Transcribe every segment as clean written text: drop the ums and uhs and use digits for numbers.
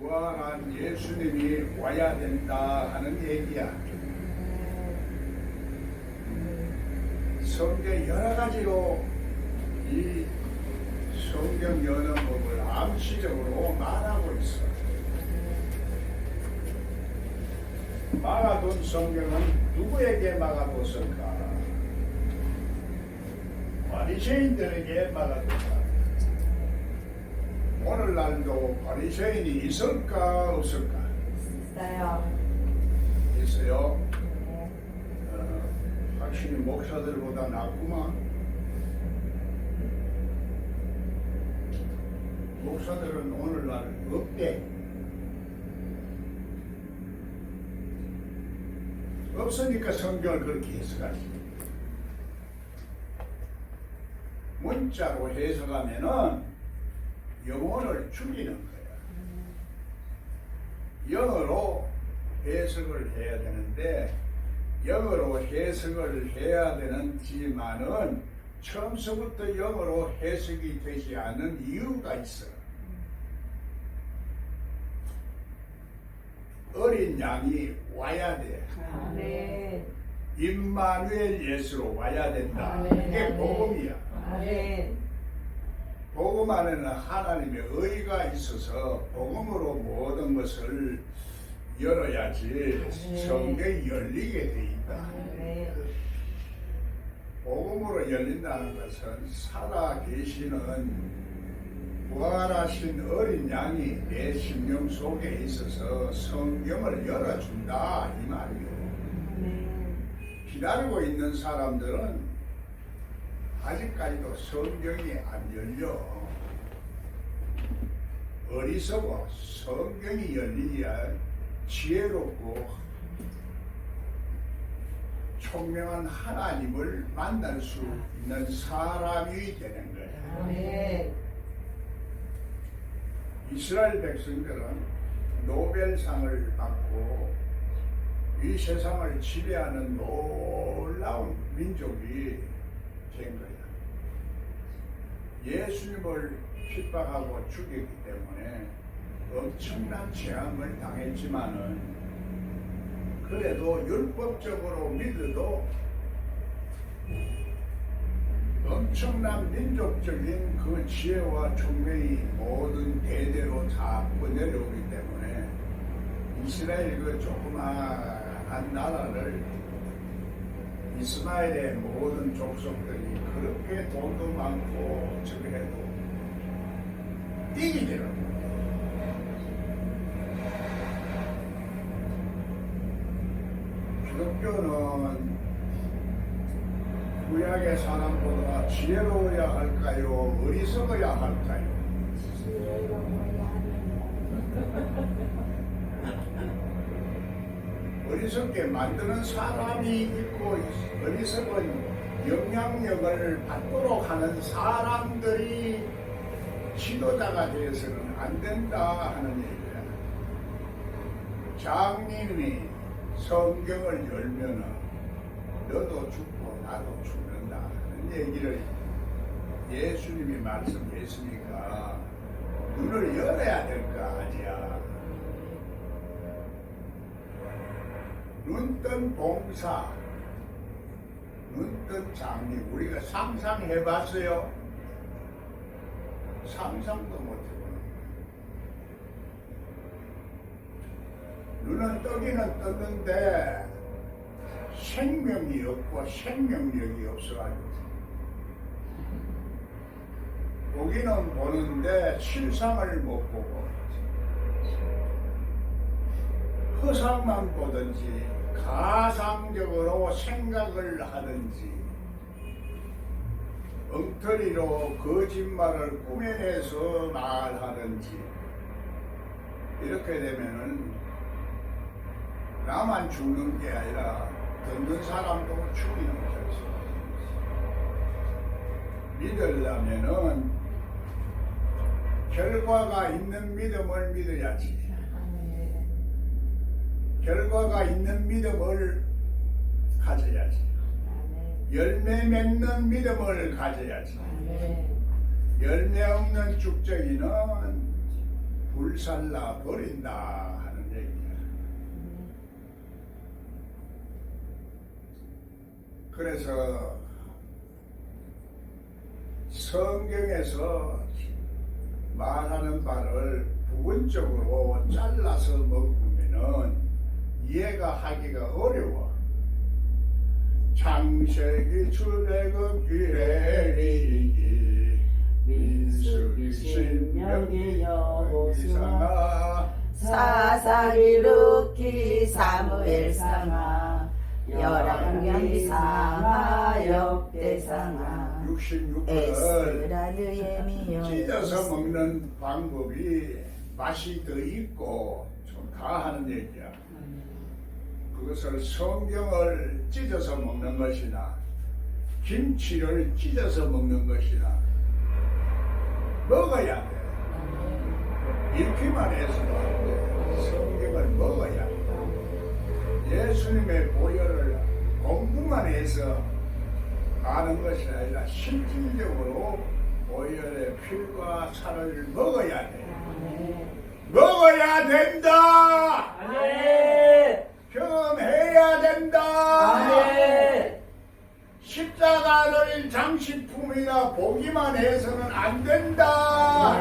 부활한 예수님이 와야 된다 하는 얘기야. 성경 여러 가지로 이 성경 여는 법을 암시적으로 말하고 있어. 막아둔 성경은 누구에게 막아뒀을까? 바리새인들에게 막아뒀다. 오늘날도 바리새인이 있을까 없을까? 있어요. 있어요. 확실히 목사들보다 낫구만. 목사들은 오늘날 없대. 없으니까 성경을 그렇게 해석하지. 문자로 해석하면은 영혼을 죽이는 거야. 영어로 해석을 해야 되는데 영어로 해석을 해야 되는지만은 처음서부터 영어로 해석이 되지 않은 이유가 있어. 어린 양이 와야 돼. 아멘. 임마누엘 예수로 와야 된다. 아멘. 그게 복음이야. 아멘. 복음 안에는 하나님의 의가 있어서 복음으로 모든 것을 열어야지 성경이 열리게 돼 있다. 아멘. 복음으로 열린다는 것은 살아계시는 부활하신 어린 양이 내 심령 속에 있어서 성경을 열어준다 이 말이요. 기다리고 있는 사람들은 아직까지도 성경이 안 열려. 어리석어. 성경이 열리야 지혜롭고 총명한 하나님을 만날 수 있는 사람이 되는 거야. 아멘. 이스라엘 백성들은 노벨상을 받고 이 세상을 지배하는 놀라운 민족이 된 거야. 예수님을 핍박하고 죽이기 때문에 엄청난 재앙을 당했지만은 그래도 율법적으로 믿어도 엄청난 민족적인 그 지혜와 총명이 모든 대대로 다 번내려오기 때문에 이스라엘 그 조그마한 나라를 이스마엘의 모든 족속들이 그렇게 돈도 많고 저기 해도 이기지를 못해. 기독교는 구약의 사람보다 지혜로워야 할까요? 어리석어야 할까요? 어리석게 만드는 사람이 있고 어리석은 영향력을 받도록 하는 사람들이 지도자가 되어서는 안 된다 하는 얘기야. 장님이 성경을 열면은 너도 죽고 나도 죽는다 하는 얘기를 예수님이 말씀했으니까 눈을 열어야 될 거 아니야. 눈뜬 봉사, 눈뜬 장님, 우리가 상상해봤어요? 상상도 못해보는 거예요. 눈은 뜨기는 떴는데 생명이 없고 생명력이 없어가지고 보기는 보는데 실상을 못 보고 허상만 보든지 가상적으로 생각을 하든지 엉터리로 거짓말을 꾸며내서 말하든지 이렇게 되면은 나만 죽는 게 아니라 듣는 사람도 죽이는 거죠. 믿으려면은 결과가 있는 믿음을 믿어야지. 결과가 있는 믿음을 가져야지. 열매 맺는 믿음을 가져야지. 열매 없는 쭉정이는 불살라 버린다 하는 얘기야. 그래서 성경에서 말하는 바를 부분적으로 잘라서 먹으면은 이해가 하기가 어려워. 창세기 출애굽 기레리기 민수기 신명기 여호수아 사사기 룻기 사무엘상하 열왕기상하 역대상하 66번을 에스라 느헤미야 찢어서 먹는 방법이 맛이 더 있고 좋다 하는 얘기야. 그것을 성경을 찢어서 먹는 것이나 김치를 찢어서 먹는 것이나 먹어야 돼. 읽기만 해서도 안 돼. 성경을 먹어야 돼. 예수님의 보혈을 공부만 해서 아는 것이 아니라 실질적으로 보혈의 피와 살을 먹어야 돼. 먹어야 된다. 경험해야 된다. 십자가를 장식품이나 보기만 해서는 안 된다.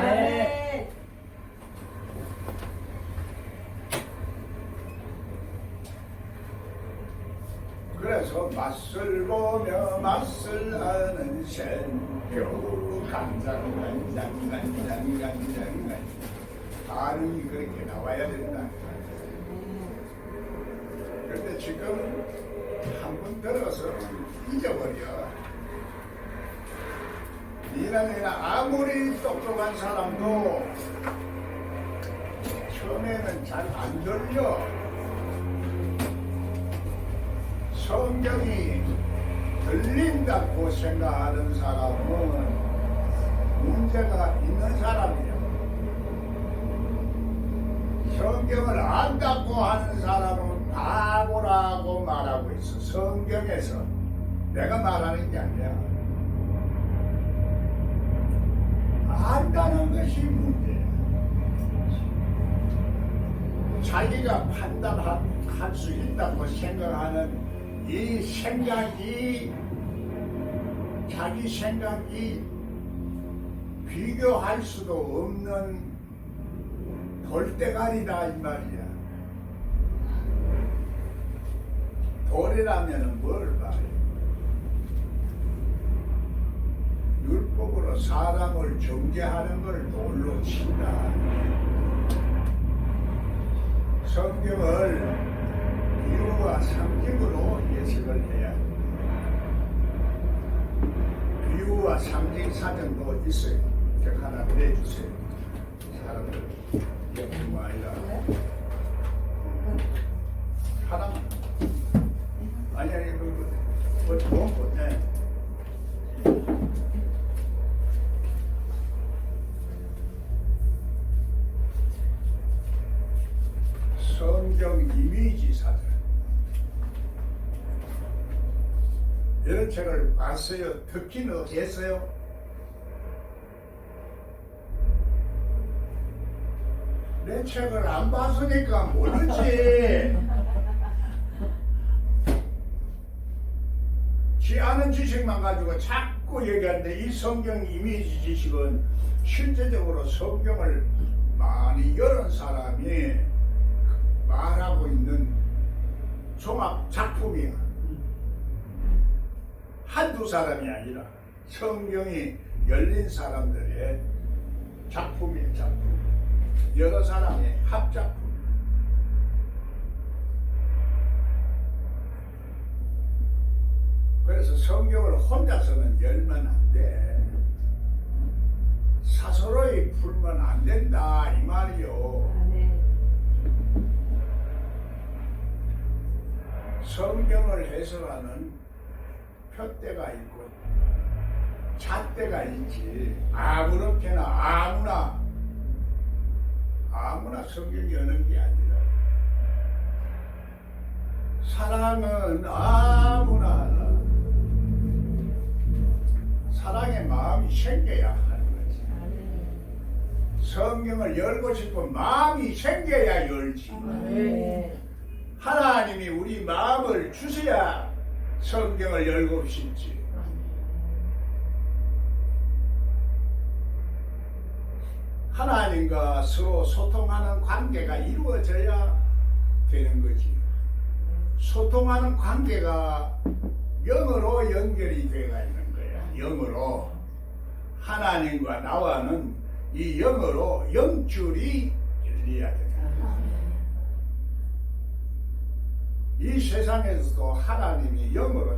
그래서 맛을 보며 맛을 아는 셈표 간장 반응이 그렇게 나와야 된다. 그런데 지금 한 번 들어서 잊어버려. 니나 아무리 똑똑한 사람도 처음에는 잘 안 들려. 성경이 들린다고 생각하는 사람은 문제가 있는 사람이야. 성경을 안다고 하는 사람은 바보라고 말하고 있어. 성경에서 내가 말하는 게 아니야. 안다는 것이 문제야. 자기가 판단할 수 있다고 생각하는 이 생각이 자기 생각이 비교할 수도 없는 돌대가리다 이 말이야. 돌이라면 뭘 말해? 율법으로 사람을 정죄하는 걸 돌로 친다. 성경을 비유와 상징으로 해석을 해야 돼. 비유와 상징 사전도 있어요. 책 하나 내주세요. 사람들 뿐만 아니라 하나만. 아니 뭐 좋은 거네. 성경 이미지 사전. 이런 책을 봤어요? 듣기는 했어요? 내 책을 안 봤으니까 모르지. 지 아는 지식만 가지고 자꾸 얘기하는데 이 성경 이미지 지식은 실제적으로 성경을 많이 열은 사람이 말하고 있는 종합 작품이야. 한두 사람이 아니라 성경이 열린 사람들의 작품이야, 작품. 여러 사람의 합작품. 그래서 성경을 혼자서는 열면 안 돼. 사서로이 풀면 안 된다 이 말이요. 성경을 해석하는 표대가 있고 잣대가 있지. 아무렇게나 아무나 성경 여는 게 아니라 사랑은 아무나 하라. 사랑의 마음이 생겨야 하는 거지. 성경을 열고 싶은 마음이 생겨야 열지. 네. 하나님이 우리 마음을 주셔야 성경을 열고 싶지. 하나님과 서로 소통하는 관계가 이루어져야 되는 거지. 소통하는 관계가 영으로 연결이 되어 있는 거야. 영으로. 하나님과 나와는 이 영으로 영줄이 열려야 돼. 이 세상에서도 하나님이 영으로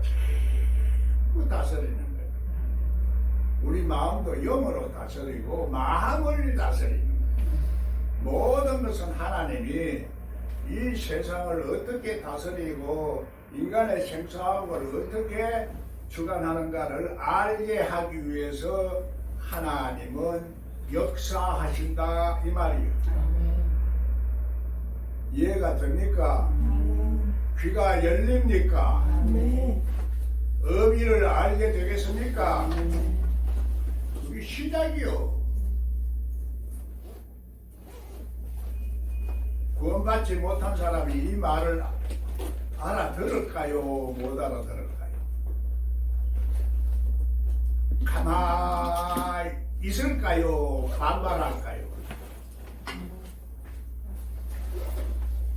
전부 다스리는 거야. 우리 마음도 영으로 다스리고 마음을 다스리는 거야. 모든 것은 하나님이 이 세상을 어떻게 다스리고 인간의 생사학을 어떻게 주관하는가를 알게 하기 위해서 하나님은 역사하신다 이 말이에요. 이해가 됩니까? 귀가 열립니까? 의미를 알게 되겠습니까? 그게 시작이요. 구원받지 못한 사람이 이 말을 알아들을까요? 못 알아들을까요? 가만히 있을까요? 반발할까요?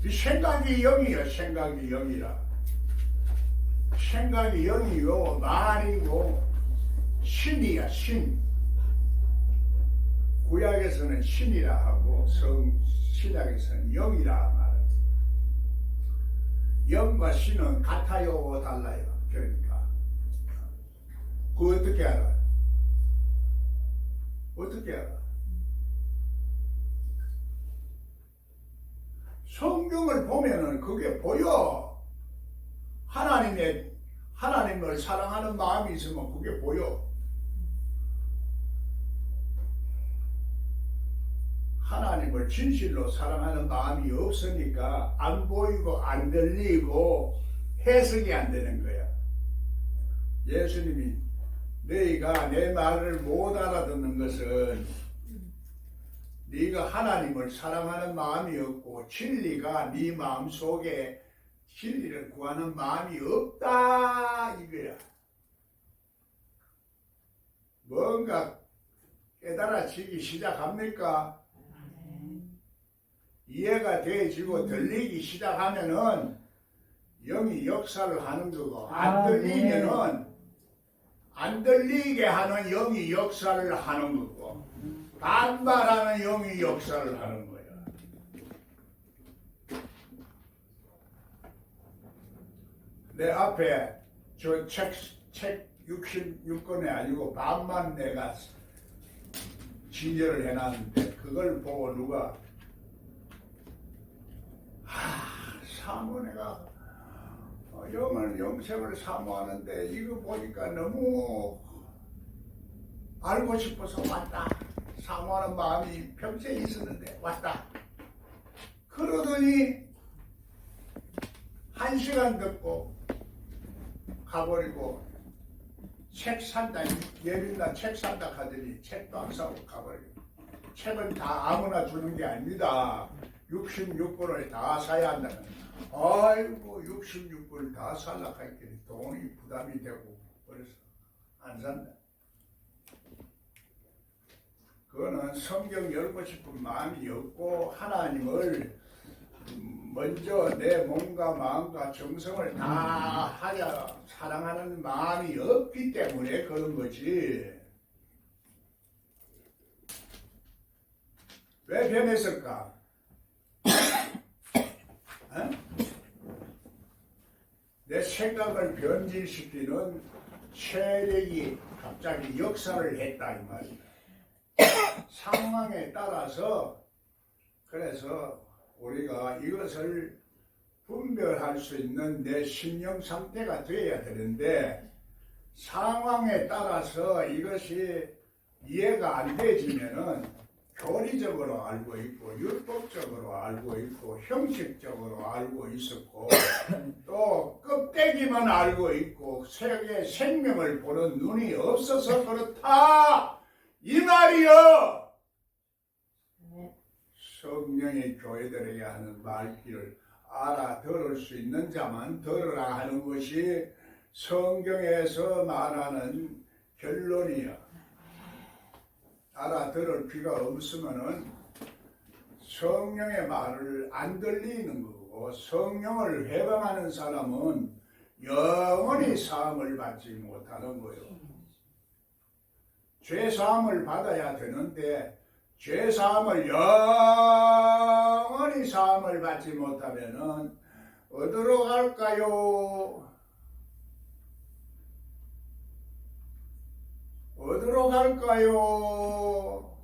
이 생각이 영이요. 생각이 영이라. 생각이 영이요. 말이고 신이야. 신. 구약에서는 신이라 하고 신약에서는 영이라 말합니다. 영과 신은 같아요, 달라요? 그러니까 그거 어떻게 알아? 어떻게 알아? 성경을 보면은 그게 보여. 하나님을 사랑하는 마음이 있으면 그게 보여. 하나님을 진실로 사랑하는 마음이 없으니까 안 보이고 안 들리고 해석이 안 되는 거야. 예수님이 너희가 내 말을 못 알아듣는 것은 네가 하나님을 사랑하는 마음이 없고 진리가 네 마음 속에 진리를 구하는 마음이 없다 이거야. 뭔가 깨달아지기 시작합니까? 이해가 되어지고 들리기 시작하면은 영이 역사를 하는 거고 안 들리면은 안 들리게 하는 영이 역사를 하는 거고 반발하는 영이 역사를 하는 거야. 내 앞에 저 책 66권이 아니고 반만 내가 진열을 해놨는데 그걸 보고 누가 사모내가 영생을 사모하는데 이거 보니까 너무 알고 싶어서 왔다. 사모하는 마음이 평생 있었는데 왔다. 그러더니 1시간 듣고 가버리고 책 산다. 예린다 책 산다 하더니 책도 안 사고 가버리고. 책은 다 아무나 주는 게 아닙니다. 66권을 다 사야 한다는. 아이고 66권을 다 살라고 했더니 돈이 부담이 되고 그래서 안 산다. 그거는 성경 열고 싶은 마음이 없고 하나님을 먼저 내 몸과 마음과 정성을 다 하자 사랑하는 마음이 없기 때문에 그런 거지. 왜 변했을까? 내 생각을 변질시키는 세력이 갑자기 역사를 했다 이 말이야. 상황에 따라서 그래서 우리가 이것을 분별할 수 있는 내 심령 상태가 되어야 되는데 상황에 따라서 이것이 이해가 안 되지면은 교리적으로 알고 있고 율법적으로 알고 있고 형식적으로 알고 있었고 또 껍데기만 알고 있고 세계 생명을 보는 눈이 없어서 그렇다 이 말이요. 성령의 교회들에게 하는 말귀를 알아들을 수 있는 자만 들으라 하는 것이 성경에서 말하는 결론이야. 알아들을 귀가 없으면은 성령의 말을 안 들리는 거고, 성령을 회방하는 사람은 영원히 사함을 받지 못하는 거예요. 죄 사함을 받아야 되는데 죄 사함을 영원히 사함을 받지 못하면은 어디로 갈까요? 어디로 갈까요?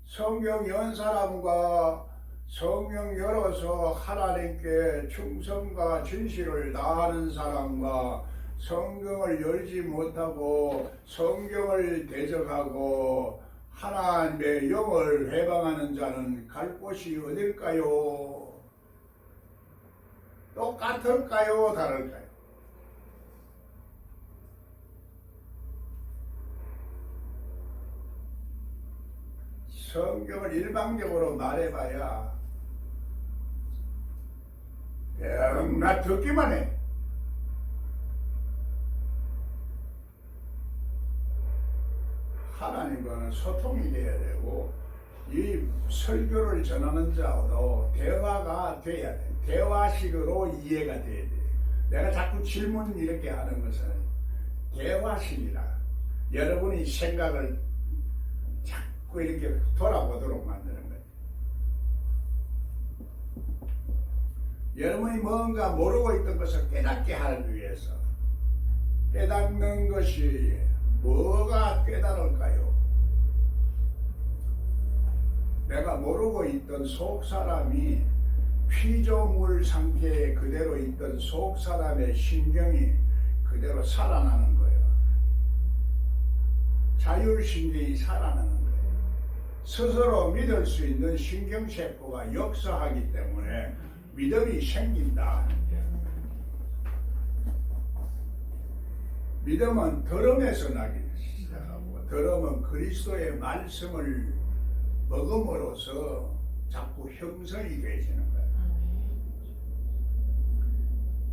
성경 연 사람과 성경 열어서 하나님께 충성과 진실을 다하는 사람과 성경을 열지 못하고 성경을 대적하고 하나님의 영을 해방하는 자는 갈 곳이 어딜까요? 똑같을까요? 다를까요? 성경을 일방적으로 말해봐야 나 듣기만 해. 하나님과는 소통이 돼야 되고, 이 설교를 전하는 자도 대화가 돼야 돼. 대화식으로 이해가 돼야 돼. 내가 자꾸 질문 이렇게 하는 것은 대화식이라 여러분이 생각을 자꾸 이렇게 돌아보도록 만드는 거예요. 여러분이 뭔가 모르고 있던 것을 깨닫게 하기 위해서, 깨닫는 것이 뭐가 깨달을까요? 내가 모르고 있던 속 사람이 피조물 상태에 그대로 있던 속 사람의 신경이 그대로 살아나는 거예요. 자율신경이 살아나는 거예요. 스스로 믿을 수 있는 신경세포가 역사하기 때문에 믿음이 생긴다. 믿음은 들음에서 나기 시작하고, 들음은 그리스도의 말씀을 먹음으로써 자꾸 형성이 되시는 거예요.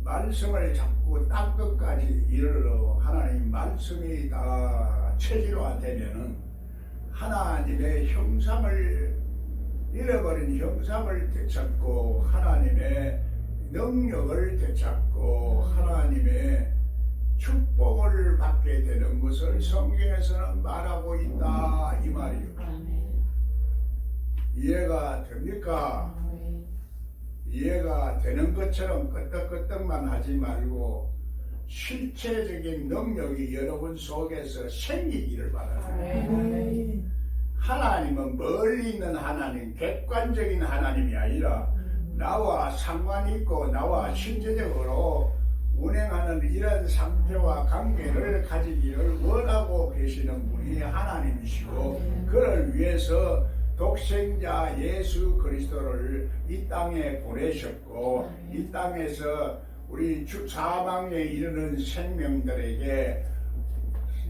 말씀을 자꾸 땅 끝까지 이르러 하나님 말씀이 다 체질화되면은 하나님의 형상을, 잃어버린 형상을 되찾고 하나님의 능력을 되찾고 하나님의 축복을 받게 되는 것을 성경에서는 말하고 있다, 이 말이에요. 이해가 됩니까? 이해가 되는 것처럼 끄떡끄떡만 하지 말고 실체적인 능력이 여러분 속에서 생기기를 바랍니다. 하나님은 멀리 있는 하나님, 객관적인 하나님이 아니라 나와 상관이 있고 나와 실제적으로 운행하는 이런 상태와 관계를 가지기를 원하고 계시는 분이 하나님이시고, 그를 위해서 독생자 예수 그리스도를 이 땅에 보내셨고, 이 땅에서 우리 사망에 이르는 생명들에게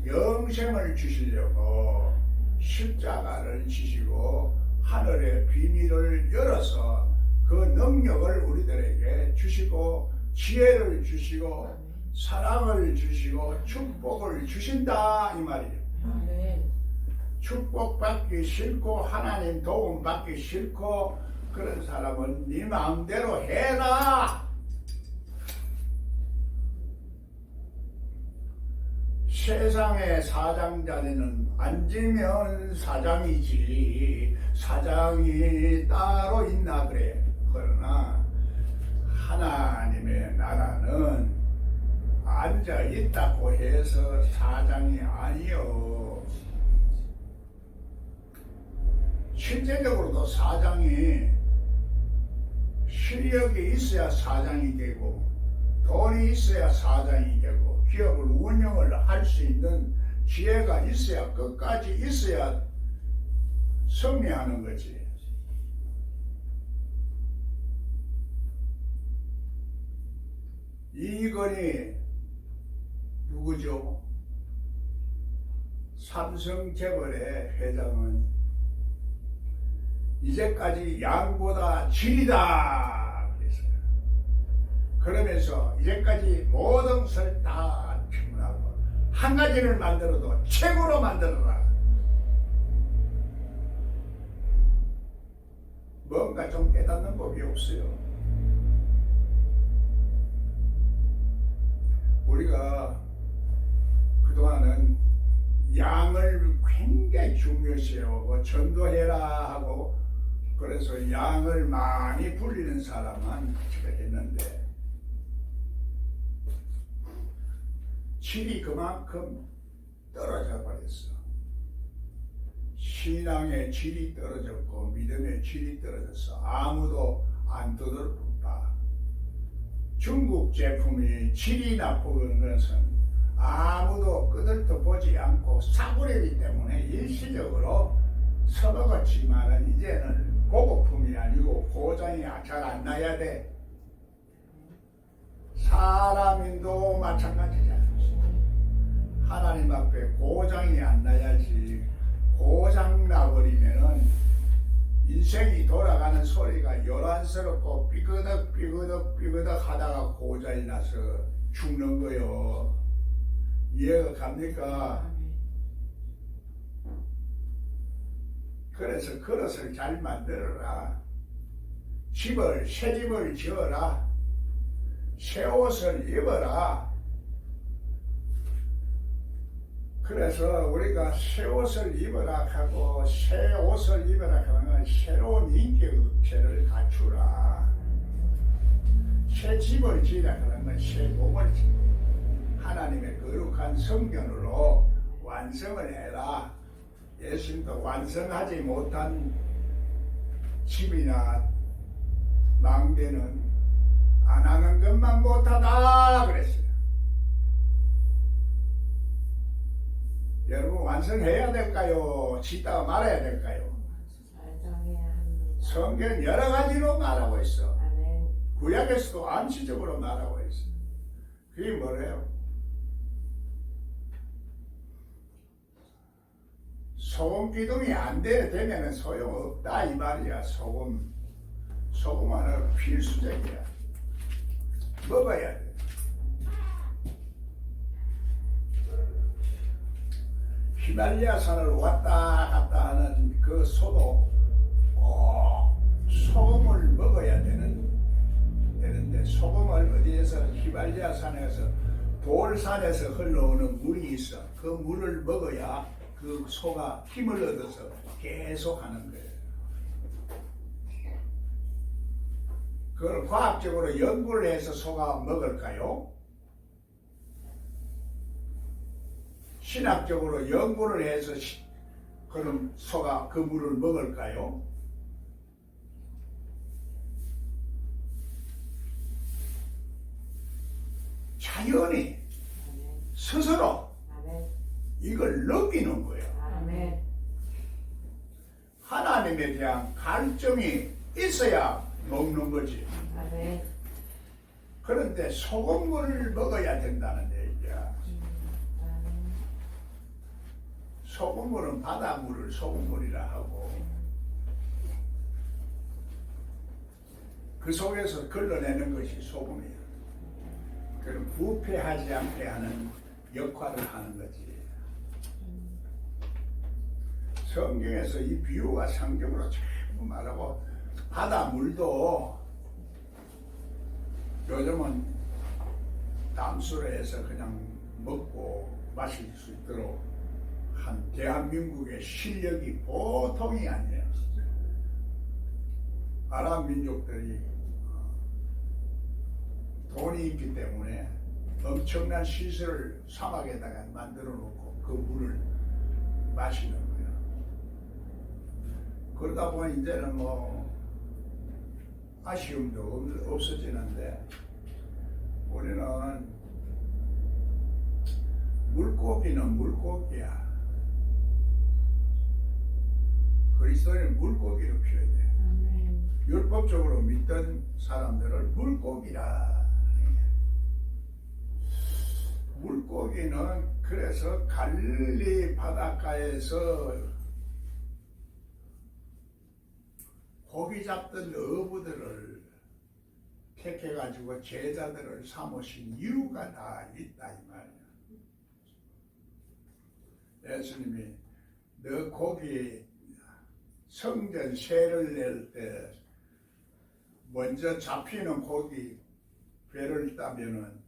영생을 주시려고 십자가를 지시고 하늘의 비밀을 열어서 그 능력을 우리들에게 주시고 지혜를 주시고 사랑을 주시고 축복을 주신다, 이 말이에요. 축복받기 싫고 하나님 도움 받기 싫고 그런 사람은 네 마음대로 해라. 세상의 사장자리는 앉으면 사장이지 사장이 따로 있나 그래. 그러나 하나님의 나라는 앉아 있다고 해서 사장이 아니요. 실제적으로도 사장이 실력이 있어야 사장이 되고 돈이 있어야 사장이 되고 기업을 운영을 할 수 있는 지혜가 있어야 끝까지 있어야 승리하는 거지. 이건희 누구죠? 삼성재벌의 회장은 이제까지 양보다 질이다 그랬어요. 그러면서 이제까지 모든 것을 다 주문하고 한 가지를 만들어도 최고로 만들어라. 뭔가 좀 깨닫는 법이 없어요. 우리가 그동안은 양을 굉장히 중요시하고 전도해라 하고 그래서 양을 많이 불리는 사람만 했는데 질이 그만큼 떨어져 버렸어. 신앙의 질이 떨어졌고 믿음의 질이 떨어졌어. 아무도 안 떠들었다. 중국 제품이 질이 나쁜 것은 아무도 끄들떠 보지 않고 사버리기 때문에 일시적으로 써먹었지만 이제는 고급품이 아니고 고장이 잘 안 나야 돼. 사람인도 마찬가지잖아. 하나님 앞에 고장이 안 나야지. 고장 나버리면은 인생이 돌아가는 소리가 요란스럽고 삐그덕 하다가 고장이 나서 죽는 거요. 이해가 갑니까? 그래서 그릇을 잘 만들어라. 새 집을 지어라. 새 옷을 입어라. 그래서 우리가 새 옷을 입어라 하고 새 옷을 입어라 하는 건 새로운 인격체를 갖추라. 새 집을 지으라 하는 건 새 몸을 지으라. 하나님의 거룩한 성전으로 완성을 해라. 예수님도 완성하지 못한 집이나 망대는 안 하는 것만 못하다 그랬어요. 여러분 완성해야 될까요? 짓다가 말아야 될까요? 성경 여러 가지로 말하고 있어. 구약에서도 암시적으로 말하고 있어. 그게 뭐래요? 소금 기둥이 안 되면 소용없다 이 말이야. 소금은 필수적이야. 먹어야 돼. 히말리아 산을 왔다 갔다 하는 그 소도 소금을 먹어야 되는데 소금을 어디에서 히말리아 산에서 돌산에서 흘러오는 물이 있어. 그 물을 먹어야 그 소가 힘을 얻어서 계속 하는 거예요. 그걸 과학적으로 연구를 해서 소가 먹을까요? 신학적으로 연구를 해서 그럼 소가 그 물을 먹을까요? 자연이 스스로 이걸 느끼는 거예요. 하나님에 대한 갈증이 있어야 먹는 거지. 그런데 소금물을 먹어야 된다는 얘기야. 소금물은 바닷물을 소금물이라 하고 그 속에서 걸러내는 것이 소금이에요. 그럼 부패하지 않게 하는 역할을 하는 거지. 성경에서 이 비유가 상징으로 자꾸 말하고 바닷물도 요즘은 담수로 해서 그냥 먹고 마실 수 있도록 한 대한민국의 실력이 보통이 아니에요. 아랍 민족들이 돈이 있기 때문에 엄청난 시설을 사막에다가 만들어 놓고 그 물을 마시는 거예요. 그러다 보면 이제는 뭐 아쉬움도 없어지는데 우리는 물고기는 물고기야. 그리스도인은 물고기로 키워야 돼. 율법적으로 믿던 사람들을 물고기라. 물고기는 그래서 갈릴리 바닷가에서 고기 잡던 어부들을 택해가지고 제자들을 삼으신 이유가 다 있다 이 말이야. 예수님이 너 고기 성전 세를 낼 때 먼저 잡히는 고기 배를 따면은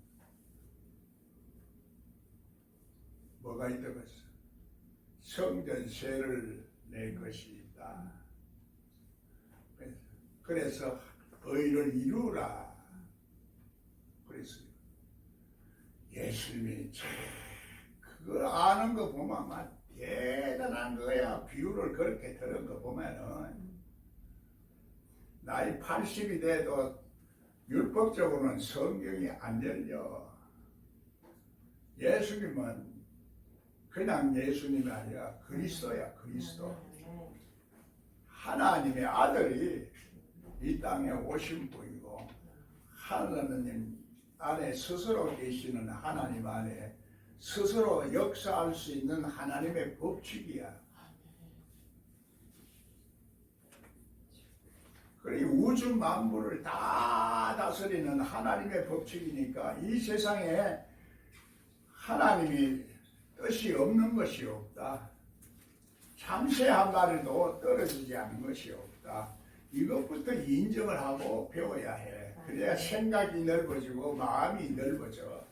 뭐가 있다겠어? 성전 세를 낼 것이 있다. 그래서 의를 이루라. 그래서 예수님이 참 그걸 아는 거 보면 막 대단한 거야. 비유를 그렇게 들은 거 보면은 나이 80이 돼도 율법적으로는 성경이 안 열려. 예수님은 그냥 예수님이 아니라 그리스도야, 그리스도. 하나님의 아들이 이 땅에 오신 분이고 하나님 안에 스스로 계시는 하나님 안에 스스로 역사할 수 있는 하나님의 법칙이야. 그리고 우주 만물을 다 다스리는 하나님의 법칙이니까 이 세상에 하나님이 뜻이 없는 것이 없다. 참새 한 마리도 떨어지지 않은 것이 없다. 이것부터 인정을 하고 배워야 해. 그래야 생각이 넓어지고 마음이 넓어져.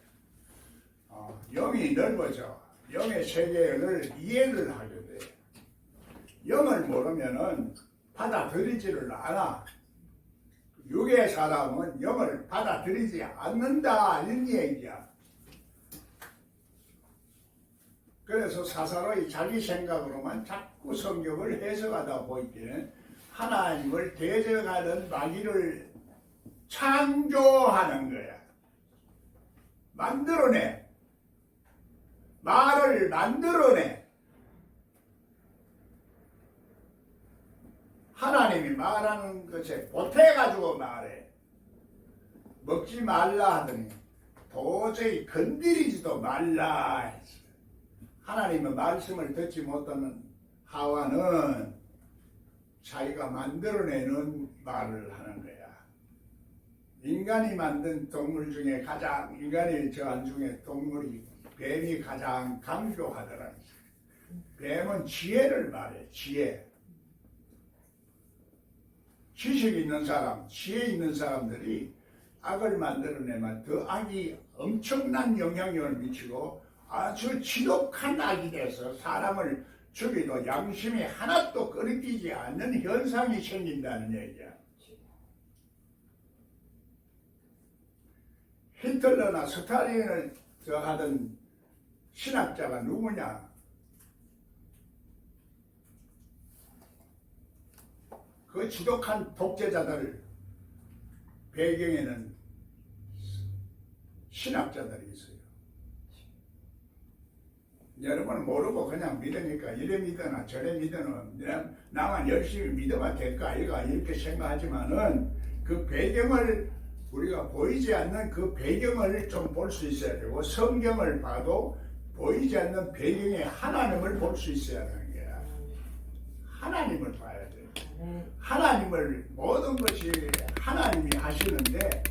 영이 넓어져. 영의 세계를 이해를 하게 돼. 영을 모르면은 받아들이지를 않아. 육의 사람은 영을 받아들이지 않는다 이런 얘기야. 그래서 사사로이 자기 생각으로만 자꾸 성경을 해석하다 보이기에 하나님을 대적하는 마귀를 창조하는 거야. 만들어내. 말을 만들어내. 하나님이 말하는 것에 보태가지고 말해. 먹지 말라 하더니 도저히 건드리지도 말라 했어. 하나님의 말씀을 듣지 못하는 하와는 자기가 만들어내는 말을 하는 거야. 인간이 만든 동물 중에 가장, 인간이 저한 중에 동물이 뱀이 가장 강조하더라. 뱀은 지혜를 말해, 지혜. 지식 있는 사람, 지혜 있는 사람들이 악을 만들어내면 더 악이 엄청난 영향력을 미치고 아주 지독한 악이 돼서 사람을 죽이도 양심이 하나도 끊기지 않는 현상이 생긴다는 얘기야. 히틀러나 스탈린을 하던 신학자가 누구냐? 그 지독한 독재자들 배경에는 신학자들이 있어요. 여러분은 모르고 그냥 믿으니까 이래 믿으나 저래 믿으나 나만 열심히 믿어야 될까 아이가 이렇게 생각하지만은 그 배경을 우리가 보이지 않는 그 배경을 좀 볼 수 있어야 되고 성경을 봐도 보이지 않는 배경에 하나님을 볼 수 있어야 하는 거야. 하나님을 봐야 돼. 하나님을 모든 것이 하나님이 하시는데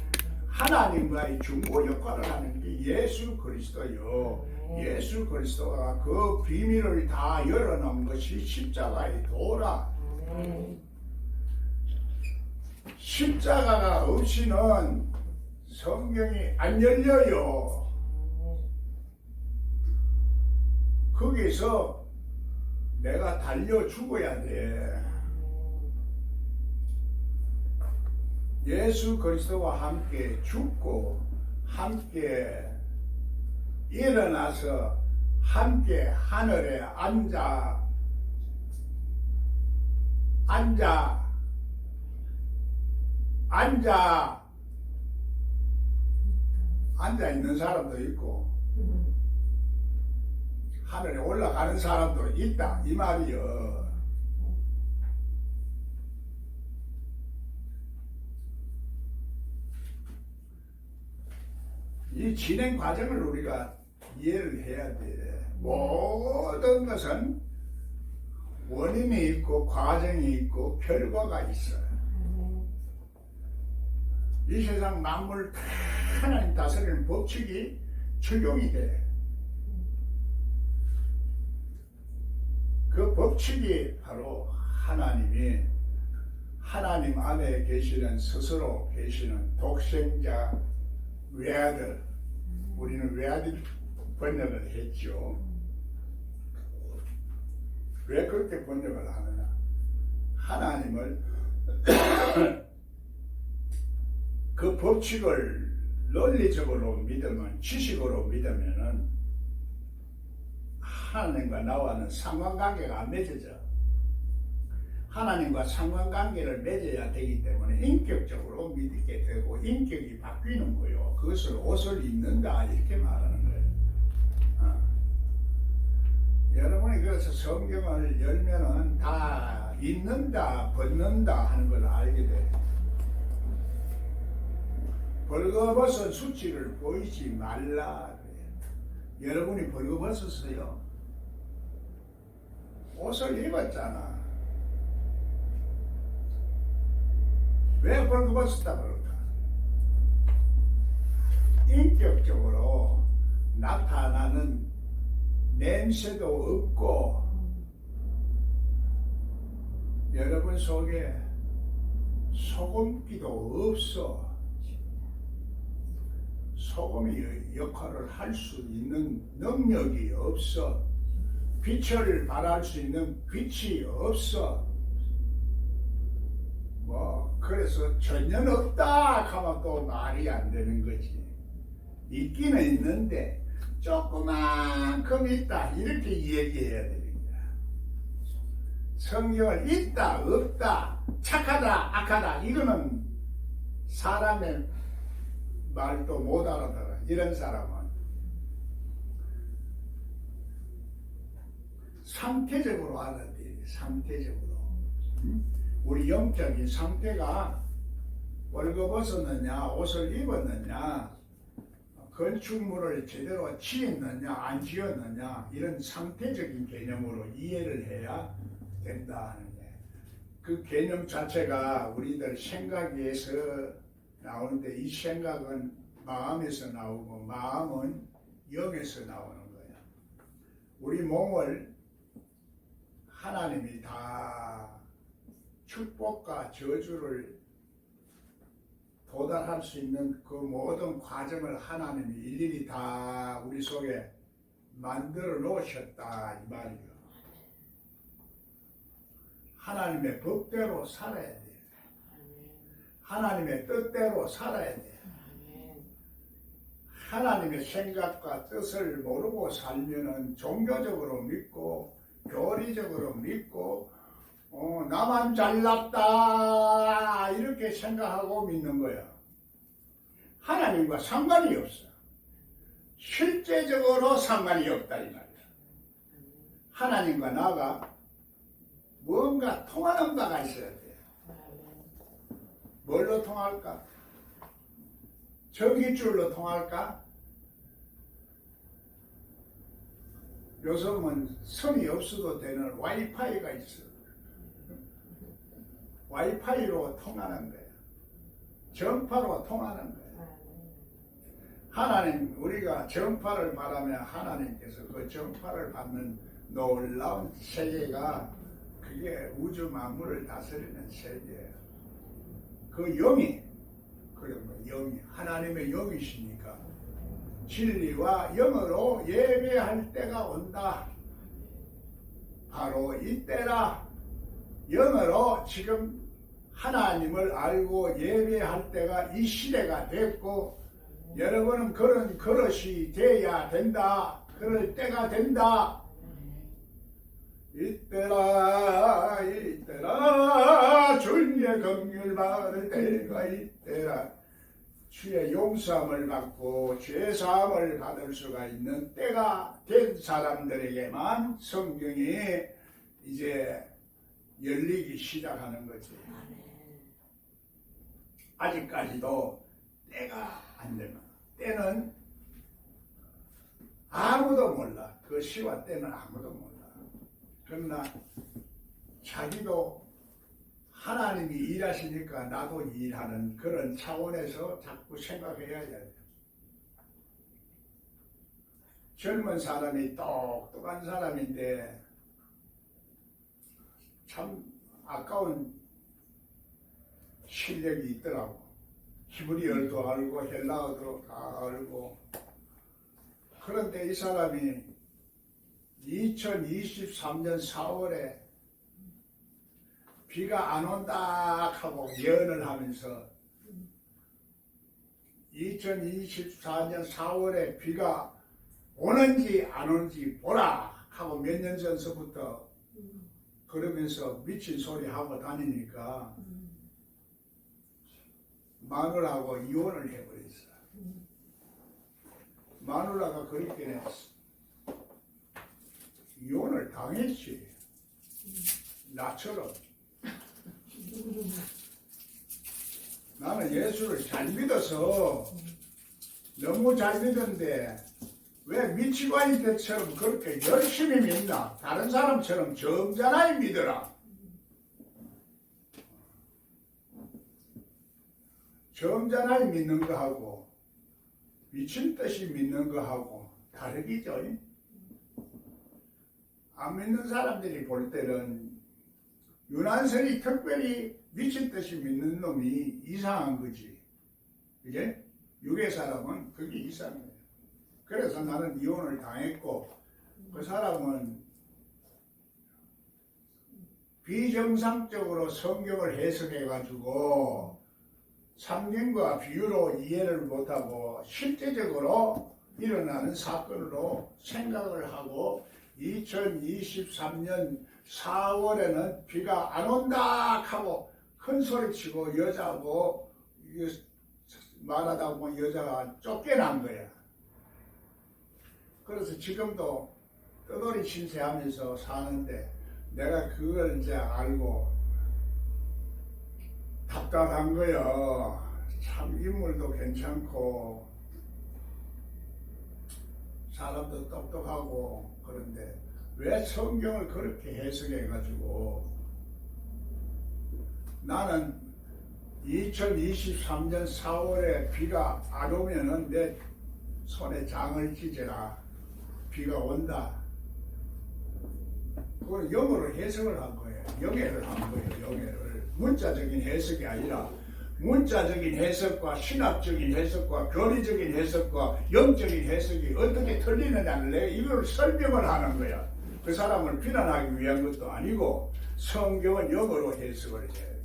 하나님과의 중보 역할을 하는 게 예수 그리스도요. 예수 그리스도가 그 비밀을 다 열어놓은 것이 십자가의 도라. 십자가가 없이는 성경이 안 열려요. 거기서 내가 달려 죽어야 돼. 예수 그리스도와 함께 죽고 함께 일어나서 함께 하늘에 앉아 있는 사람도 있고 하늘에 올라가는 사람도 있다 이 말이요. 이 진행 과정을 우리가 이해를 해야 돼. 모든 것은 원인이 있고 과정이 있고 결과가 있어요. 이 세상 만물 다 하나님 다스리는 법칙이 적용이 돼. 그 법칙이 바로 하나님 안에 계시는 스스로 계시는 독생자 외아들, 우리는 외아들 번역을 했죠. 왜 그렇게 번역을 하느냐? 하나님을 그 법칙을 논리적으로 믿으면, 지식으로 믿으면은 하나님과 나와는 상관관계가 안 맺어져. 하나님과 상관관계를 맺어야 되기 때문에 인격적으로 믿게 되고 인격이 바뀌는 거요. 그것을 옷을 입는다 이렇게 말하는 거예요. 여러분이 그래서 성경을 열면은 다 입는다, 벗는다 하는 걸 알게 돼. 벌거벗은 수치를 보이지 말라. 여러분이 벌거벗었어요. 옷을 입었잖아. 왜 벌거벗었다 그럴까? 인격적으로 나타나는 냄새도 없고 여러분 속에 소금기도 없어. 소금이 역할을 할 수 있는 능력이 없어. 빛을 발할 수 있는 빛이 없어. 그래서 전혀 없다 하면 또 말이 안 되는 거지. 있기는 있는데 조그만큼 있다 이렇게 얘기해야 됩니다. 성경을 있다 없다 착하다 악하다 이거는 사람의 말도 못 알아들어. 이런 사람은 상태적으로 알아야 돼. 상태적으로. 우리 영적인 상태가 벌거벗었느냐 옷을 입었느냐 건축물을 제대로 지었느냐 안 지었느냐 이런 상태적인 개념으로 이해를 해야 된다 하는 게 그 개념 자체가 우리들 생각에서 나오는데 이 생각은 마음에서 나오고 마음은 영에서 나오는 거야. 우리 몸을 하나님이 다 축복과 저주를 도달할 수 있는 그 모든 과정을 하나님이 일일이 다 우리 속에 만들어 놓으셨다 이 말이요. 하나님의 법대로 살아야 돼. 하나님의 뜻대로 살아야 돼. 하나님의 생각과 뜻을 모르고 살면은 종교적으로 믿고 교리적으로 믿고 나만 잘났다 이렇게 생각하고 믿는 거야. 하나님과 상관이 없어. 실제적으로 상관이 없다 이 말이야. 하나님과 나가 뭔가 통하는 바가 있어야 돼. 뭘로 통할까? 전기줄로 통할까? 요즘은 선이 없어도 되는 와이파이가 있어. 와이파이로 통하는 거야. 전파로 통하는 거야. 하나님, 우리가 전파를 바라면 하나님께서 그 전파를 받는 놀라운 세계가 그게 우주 만물을 다스리는 세계예요. 그 영이, 영이, 하나님의 영이시니까 진리와 영으로 예배할 때가 온다. 바로 이때라. 영으로 지금 하나님을 알고 예배할 때가 이 시대가 됐고 여러분은 그런 그릇이 돼야 된다. 그럴 때가 된다. 이때라 이때라 주님의 긍휼 받을 때가 이때라. 주의 용서함을 받고 죄 사함을 받을 수가 있는 때가 된 사람들에게만 성경이 이제 열리기 시작하는 거지. 아직까지도 때가 안 되면 때는 아무도 몰라. 그 시와 때는 아무도 몰라. 그러나 자기도 하나님이 일하시니까 나도 일하는 그런 차원에서 자꾸 생각해야 돼. 젊은 사람이 똑똑한 사람인데 참 아까운 실력이 있더라고. 히브리어도 알고 헬라어도 다 알고. 그런데 이 사람이 2023년 4월에 비가 안 온다 하고 예언을 하면서 2024년 4월에 비가 오는지 안 오는지 보라 하고 몇 년 전서부터 그러면서 미친 소리 하고 다니니까 마누라하고 이혼을 해버렸어. 마누라가 그렇게 이혼을 당했지. 나처럼. 나는 예수를 잘 믿어서 너무 잘 믿었는데 왜 미치광이 때처럼 그렇게 열심히 믿나? 다른 사람처럼 점잖아게 믿어라. 점잖아게 믿는 거하고 미친 듯이 믿는 거하고 다르기죠. 안 믿는 사람들이 볼 때는 유난선이 특별히 미친 듯이 믿는 놈이 이상한 거지. 그게 육의 사람은 그게 이상해요. 그래서 나는 이혼을 당했고 그 사람은 비정상적으로 성경을 해석해가지고 상징과 비유로 이해를 못하고 실제적으로 일어나는 사건으로 생각을 하고 2023년 4월에는 비가 안 온다 하고 큰 소리치고 여자하고 말하다 보면 여자가 쫓겨난 거야. 그래서 지금도 떠돌이 신세하면서 사는데 내가 그걸 이제 알고 답답한 거야. 참 인물도 괜찮고 사람도 똑똑하고 그런데 왜 성경을 그렇게 해석해가지고 나는 2023년 4월에 비가 안 오면은 내 손에 장을 찢어라. 비가 온다. 그걸 영어로 해석을 한 거예요. 영해를 한 거예요. 영해를. 문자적인 해석이 아니라 문자적인 해석과 신학적인 해석과 교리적인 해석과 영적인 해석이 어떻게 틀리느냐를 내가 이걸 설명을 하는 거야. 그 사람을 비난하기 위한 것도 아니고 성경은 영어로 해석을 해야 돼.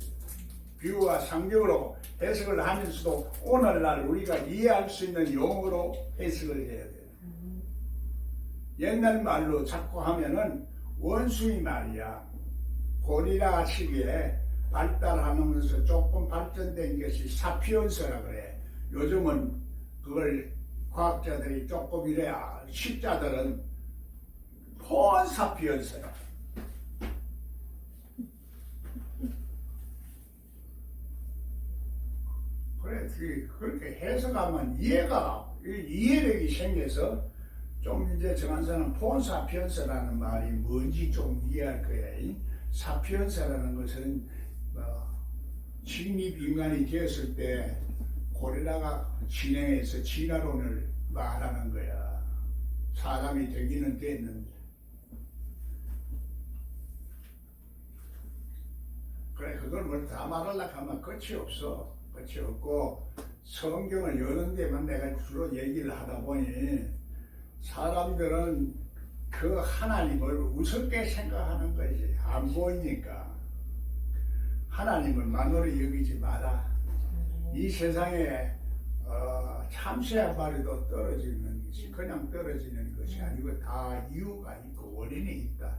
비유와 상징으로 해석을 하면서도 오늘날 우리가 이해할 수 있는 용어로 해석을 해야 돼. 옛날 말로 자꾸 하면은 원수의 말이야. 고리라 시기에 발달하면서 조금 발전된 것이 사피언스라 그래. 요즘은 그걸 과학자들이 조금 이래야 식자들은 폰 사피언스야. 그래, 그렇게 해석하면 이해력이 생겨서 좀 이제 정한 사람 폰 사피언스라는 말이 뭔지 좀 이해할 거야. 사피언스라는 것은 진입 인간이 되었을 때 고릴라가 진행해서 진화론을 말하는 거야. 사람이 되기는 됐는데. 그래, 그걸 뭘 다 말하려고 하면 끝이 없어. 끝이 없고 성경을 여는 데만 내가 주로 얘기를 하다 보니 사람들은 그 하나님을 우습게 생각하는 거지. 안 보이니까. 하나님을 만으로 여기지 마라. 이 세상에 참새 한 마리도 떨어지는 것이 그냥 떨어지는 것이 아니고 다 이유가 있고 원인이 있다.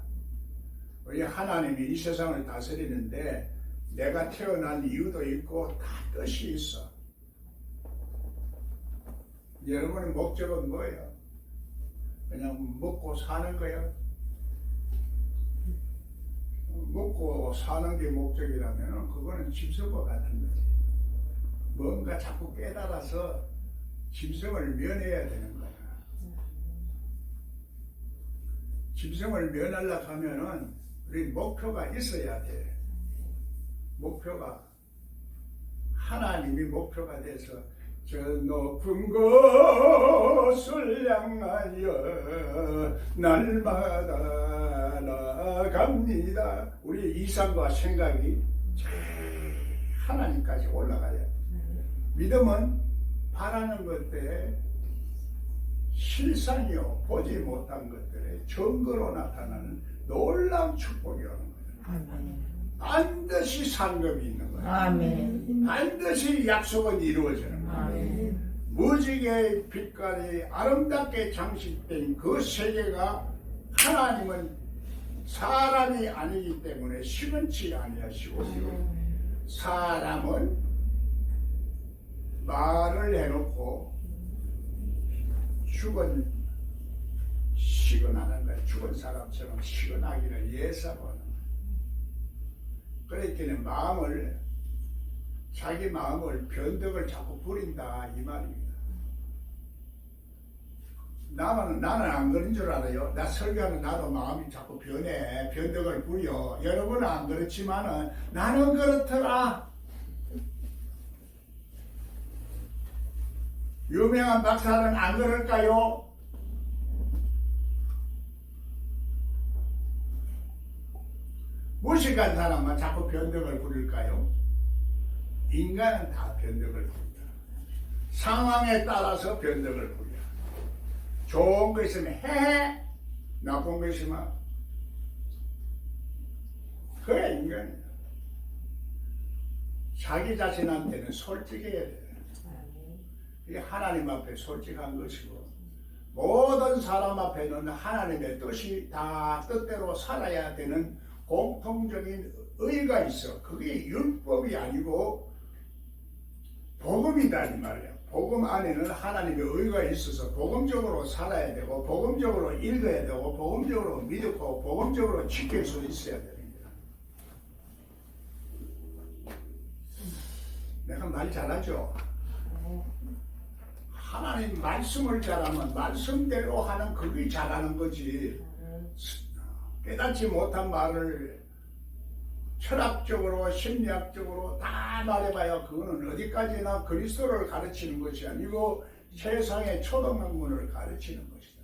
우리 하나님이 이 세상을 다스리는데 내가 태어난 이유도 있고 다 뜻이 있어. 여러분의 목적은 뭐예요? 그냥 먹고 사는 거예요. 먹고 사는 게 목적이라면 그거는 짐승과 같은 거지. 뭔가 자꾸 깨달아서 짐승을 면해야 되는 거야. 짐승을 면하려고 하면은 우리 목표가 있어야 돼. 목표가 하나님이 목표가 돼서 저 높은 곳을 향하여 날마다 나갑니다. 우리 이상과 생각이 하나님까지 올라가야 돼. 믿음은 바라는 것들에 실상이요 보지 못한 것들의 증거로 나타나는 놀라운 축복이라는 거예요. 반드시 상급이 있는 거예요. 아멘. 반드시 약속은 이루어지는 거예요. 아멘. 무지개의 빛깔이 아름답게 장식된 그 세계가 하나님은 사람이 아니기 때문에 시건치 아니하시고 사람은 말을 해놓고 시건하는 거야. 죽은 사람처럼 시건하기를 예사하는 거야. 그랬기는 자기 마음을 변덕을 자꾸 부린다 이 말입니다. 나는 안 그런 줄 알아요. 나 설교하면 나도 마음이 자꾸 변해. 변덕을 부려. 여러분은 안 그렇지만은 나는 그렇더라. 유명한 박사는 안 그럴까요? 무식한 사람만 자꾸 변덕을 부릴까요? 인간은 다 변덕을 부린다. 상황에 따라서 변덕을 부려. 좋은 거 있으면 해, 나쁜 거 있으면 그래 인간이야. 자기 자신한테는 솔직해야 돼. 이게 하나님 앞에 솔직한 것이고 모든 사람 앞에는 하나님의 뜻이 다 뜻대로 살아야 되는 공통적인 의가 있어. 그게 율법이 아니고 복음이다 이 말이야. 복음 안에는 하나님의 의가 있어서 복음적으로 살아야 되고 복음적으로 읽어야 되고 복음적으로 믿고 복음적으로 지킬 수 있어야 됩니다. 내가 말 잘하죠? 하나님 말씀을 잘하면 말씀대로 하는 그게 잘하는 거지. 깨닫지 못한 말을 철학적으로 심리학적으로 다 말해봐야 그거는 어디까지나 그리스도를 가르치는 것이 아니고 세상의 초등학문을 가르치는 것이다.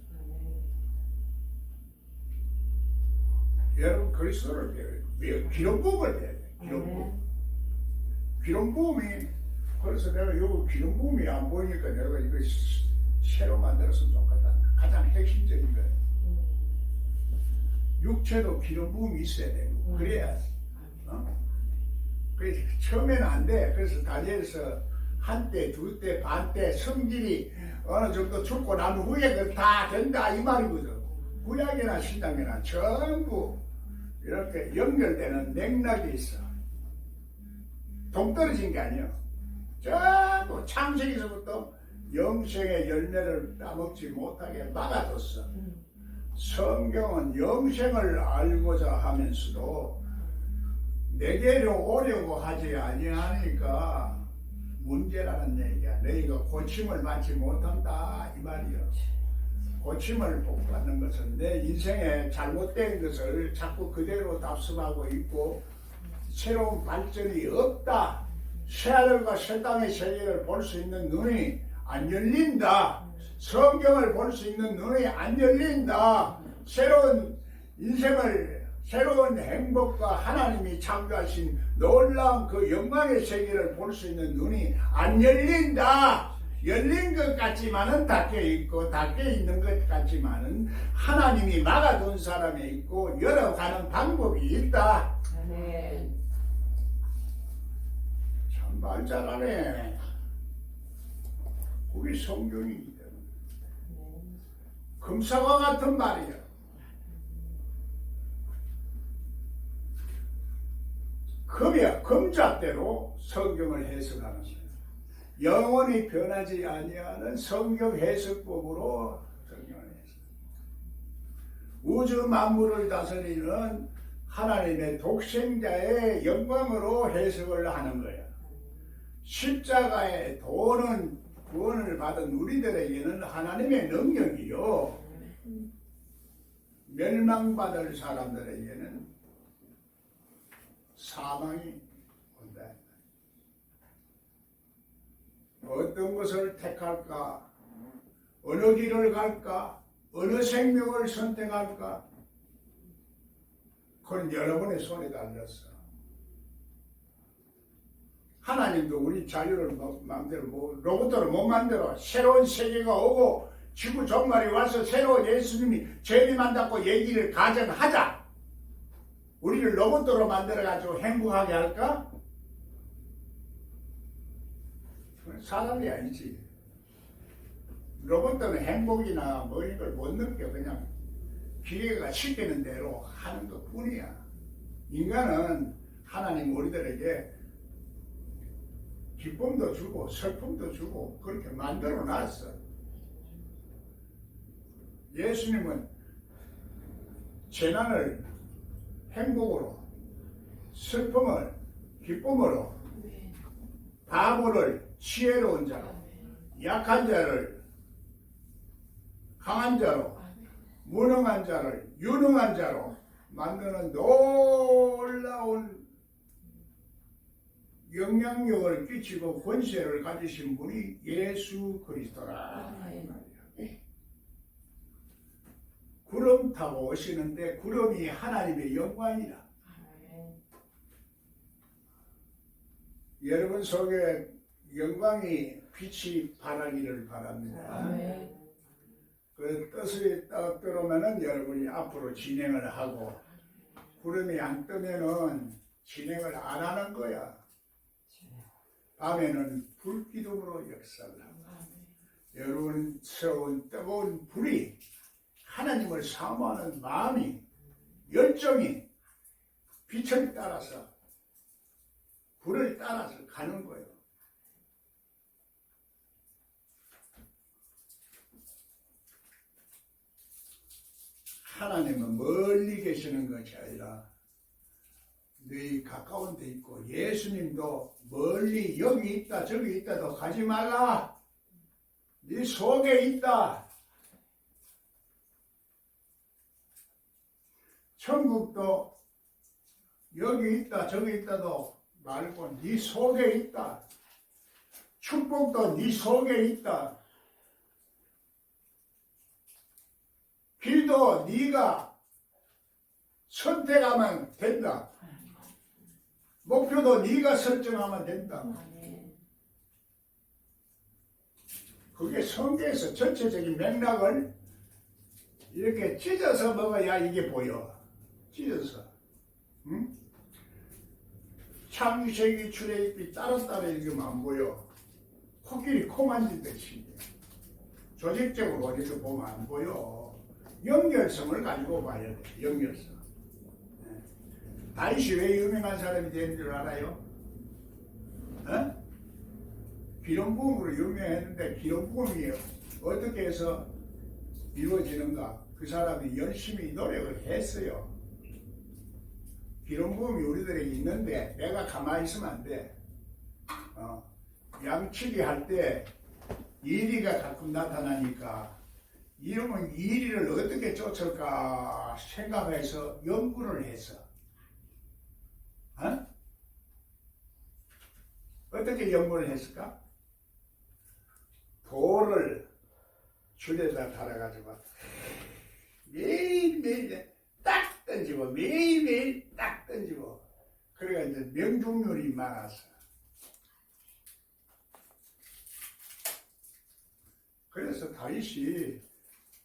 여러분 그리스도를 배워요. 기름 부음을 배워야 돼. 기름 부음. 기름 부음이 그래서 내가 이거 기름 부음이 안 보이니까 내가 이거 새로 만들었으면 좋겠다. 가장 핵심적인 거예요. 육체도 기름 부음이 있어야 되고 그래야 그래서 처음에는 안 돼. 그래서 다니엘서 한때, 둘때, 반때 성질이 어느 정도 죽고 난 후에 그 다 된다 이 말이거든. 구약이나 신약이나 전부 이렇게 연결되는 맥락이 있어. 동떨어진 게 아니야. 전부 창세기서부터 영생의 열매를 따먹지 못하게 막아뒀어. 성경은 영생을 알고자 하면서도 내게로 오려고 하지 아니하니까 문제라는 얘기야. 너희가 고침을 받지 못한다 이 말이야. 고침을 못 받는 것은 내 인생에 잘못된 것을 자꾸 그대로 답습하고 있고 새로운 발전이 없다. 새하늘과 새 땅의 세계를 볼 수 있는 눈이 안 열린다. 성경을 볼 수 있는 눈이 안 열린다. 새로운 인생을, 새로운 행복과 하나님이 창조하신 놀라운 그 영광의 세계를 볼 수 있는 눈이 안 열린다. 열린 것 같지만은 닫혀 있고 닫혀 있는 것 같지만은 하나님이 막아둔 사람이 있고 열어가는 방법이 있다. 아멘. 참 말 잘하네. 그게 성경이기 때문에. 금사과 같은 말이야. 금이야. 금잣대로 성경을 해석하는 거야. 영원히 변하지 아니하는 성경 해석법으로 성경을 해석. 우주 만물을 다스리는 하나님의 독생자의 영광으로 해석을 하는 거야. 십자가의 구원을 받은 우리들에게는 하나님의 능력이요. 멸망받을 사람들에게는 사망이 어떤 것을 택할까? 어느 길을 갈까? 어느 생명을 선택할까? 그건 여러분의 손에 달렸어. 하나님도 우리 자유를 마음대로 로봇으로 못 만들어. 새로운 세계가 오고 지구 종말이 와서 새로운 예수님이 재림만 닫고 얘기를 가정하자. 우리를 로봇으로 만들어가지고 행복하게 할까? 그건 사람이 아니지. 로봇들은 행복이나 뭐 이런 걸 못 느껴. 그냥 기계가 시키는 대로 하는 것 뿐이야. 인간은 하나님 우리들에게 기쁨도 주고 슬픔도 주고 그렇게 만들어 놨어. 예수님은 재난을 행복으로, 슬픔을 기쁨으로, 바보를 지혜로운 자로, 약한 자를 강한 자로, 무능한 자를 유능한 자로 만드는 놀라운 영향력을 끼치고 권세를 가지신 분이 예수 그리스도라. 구름 타고 오시는데 구름이 하나님의 영광이라. 여러분 속에 영광이 빛이 발하기를 바랍니다. 그 뜻이 딱 들어오면은 여러분이 앞으로 진행을 하고, 구름이 안 뜨면은 진행을 안 하는 거야. 밤에는 불기둥으로 역사를 하고, 여러분스러운 뜨거운 불이 하나님을 사모하는 마음이, 열정이 빛을 따라서, 불을 따라서 가는 거예요. 하나님은 멀리 계시는 것이 아니라 너희 가까운 데 있고, 예수님도 멀리 여기 있다 저기 있다도 가지 말라. 네 속에 있다. 천국도 여기 있다 저기 있다도 말고 네 속에 있다. 축복도 네 속에 있다. 길도 네가 선택하면 된다. 목표도 네가 설정하면 된다. 그게 성경에서 전체적인 맥락을 이렇게 찢어서 먹어야 이게 보여. 찢어서. 응? 창세기 출애굽기 따로따로 읽으면 안 보여. 코끼리 코 만진듯이. 조직적으로 어디서 보면 안 보여. 연결성을 가지고 봐야 돼. 연결성. 다윗이 왜 유명한 사람이 된 줄 알아요? 기름 부음으로 유명했는데, 기름 부음이 어떻게 해서 이루어지는가? 그 사람이 열심히 노력을 했어요. 기름 부음이 우리들에게 있는데 내가 가만히 있으면 안 돼. 양치기 할 때 이리가 가끔 나타나니까, 이러면 이리를 어떻게 쫓을까 생각해서 연구를 했어. 어떻게 연구를 했을까? 돌을 줄에다 달아가지고 매일매일 딱 던지고, 매일매일 딱 던지고, 그래가 이제 명중률이 많았어. 그래서 다윗이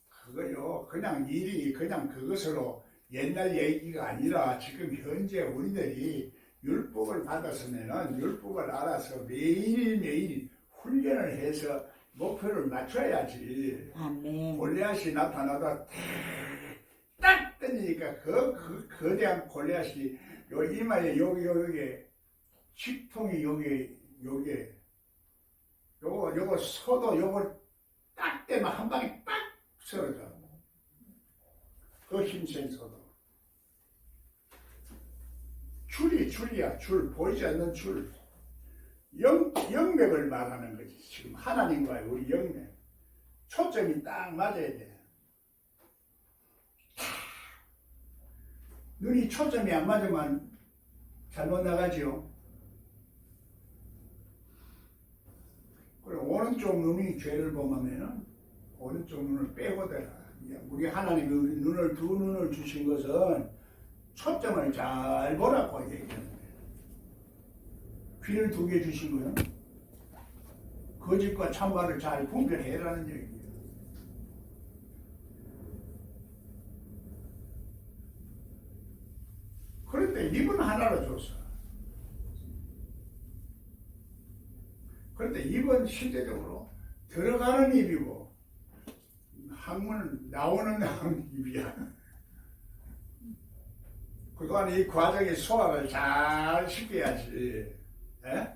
그거요, 그냥 일이 그냥 그것으로 옛날 얘기가 아니라 지금 현재 우리들이 율법을 받았으면은 율법을 알아서 매일매일 훈련을 해서 목표를 맞춰야지. 아멘. 골리앗이 나타나다 딱 던지니까 그 거대한 골리앗이 요 이마에 여기 식통이 여기 요거 서도 요걸 딱 대면 한 방에 딱 쓰러져. 그 힘센 서도. 줄이야. 줄. 보이지 않는 줄. 영맥을 말하는 거지. 지금 하나님과의 우리 영맥. 초점이 딱 맞아야 돼. 눈이 초점이 안 맞으면 잘못 나가지요. 그럼 오른쪽 눈이 죄를 범하면 오른쪽 눈을 빼고 되라. 우리 하나님이 눈을 두 눈을 주신 것은 초점을 잘 보라고 얘기하는 거예요. 귀를 두 개 주신 거는 거짓과 참말을 잘 분별해라는 얘기예요. 그런데 입은 하나로 줬어. 그런데 입은 실제적으로 들어가는 입이고 항문은 나오는 입이야. 그동안 이 과정의 소화를 잘 시켜야지. 에?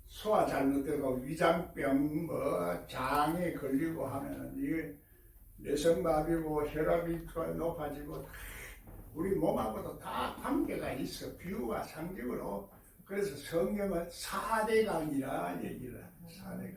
소화 잘못되고 위장병, 장에 걸리고 하면은 이게 뇌성마비고 혈압이 높아지고 우리 몸하고도 다 관계가 있어. 비유와 상징으로. 그래서 성경은 4대강이라 얘기를 해. 4대강.